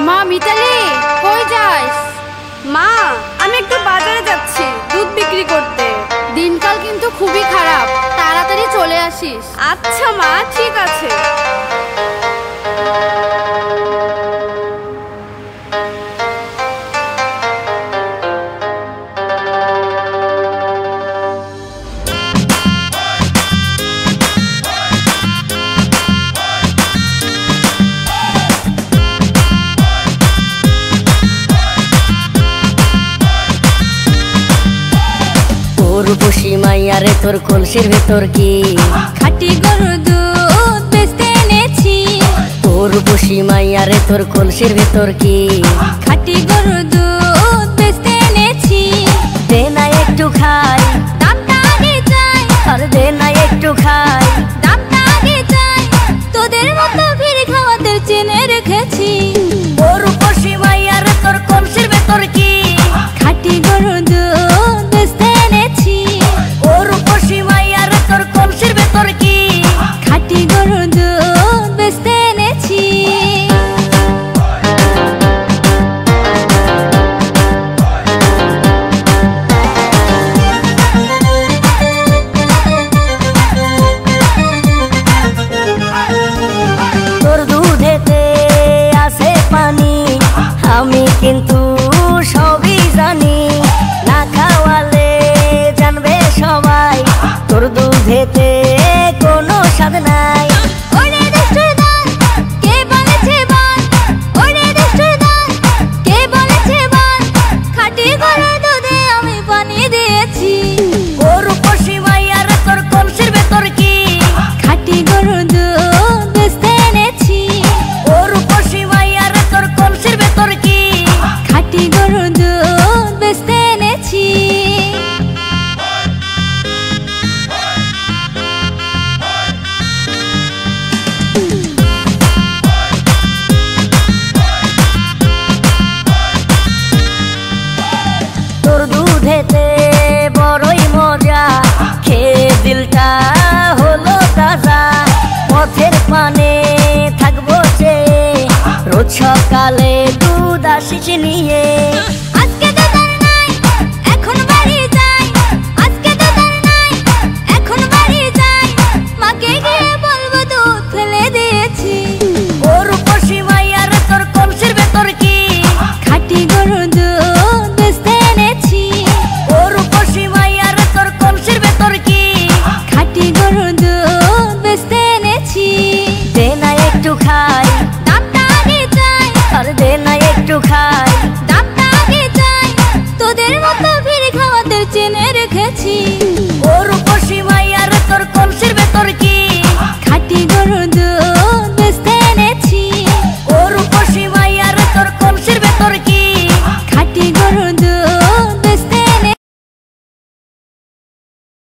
মা মিতালি, কই যাস? মা, আমি একটু বাজারে যাচ্ছি দুধ বিক্রি করতে। দিনকাল কিন্তু খুবই খারাপ, তাড়াতাড়ি চলে আসিস। আচ্ছা মা, ঠিক আছে। রূপসী মাইয়ারে তোর কলসির ভেতর কি খাঁটি গরুর দুধ বেচতে এনেছি। তোর রূপসী মাইয়ারে তোর কলসির ভেতর কি খাঁটি গরুর দুধ বেচতে এনেছি। দে না একটু খাই, দামটা আগে চাই। আর দে না একটু খাই, দামটা আগে চাই। তোদের মতো ভিড় খাওয়াতে চেনে রেখেছি। তোর রূপসী মাইয়ারে তোর কলসির ভেতর কি খাঁটি গরুর দুধ বেচতে এনেছি। তোর রূপসী মাইয়ারে তোর কলসির ভেতর কি খাঁটি গরুর দুধ বেচতে এনেছি। তোর দুধেতে আছে পানি, আমি কিন্তু সবই জানি। না খাওয়ালে জানবে সবাই তোর দুধেতে কোনো স্বাদ নাই। ওরে দুষ্টুর দল, কে বলেছে বল? ওরে দুষ্টুর দল, কে বলেছে বল? খাঁটি গরুর দুধে আমি পানি দিয়েছি। তোর রূপসী মাইয়ারে তোর কলসির ভেতর কি খাঁটি গরুর দুধ বেচতে এনেছি। তোর রূপসী মাইয়ারে তোর কলসির ভেতর কি খাঁটি গরুর দুধ বেচতে এনেছি। তোর দুধেতে বড়ই মজা, খেয়ে দিলটা হলো তাজা। পথের পানে থাকবো চেয়ে, রোজ সকালে দুধ আসিস নিয়ে। আজকে তো তার নাই, এখন বাড়ি যাই। আজকে তো তার নাই, এখন বাড়ি যাই। মাকে গিয়ে বলবো দুধ ফেলে দিয়েছি। তোর রূপসী মাইয়ারে তোর কলসির ভেতর কি খাঁটি গরুর দুধ বেচতে এনেছি। তোর রূপসী মাইয়ারে তোর কলসির ভেতর কি খাঁটি গরুর দুধ বেচতে এনেছি। দে না একটু খাই, দামটা আগে চাই। আর দে না একটু খাই, দামটা আগে চাই। তোদের মতো ভিড় খাওয়াতে চেনে রেখেছি। তোর রূপসী মাইয়ারে তোর কলসির ভেতর কি খাঁটি গরুর দুধ বেচতে এনেছি। তোর রূপসী মাইয়ারে তোর কলসির ভেতর কি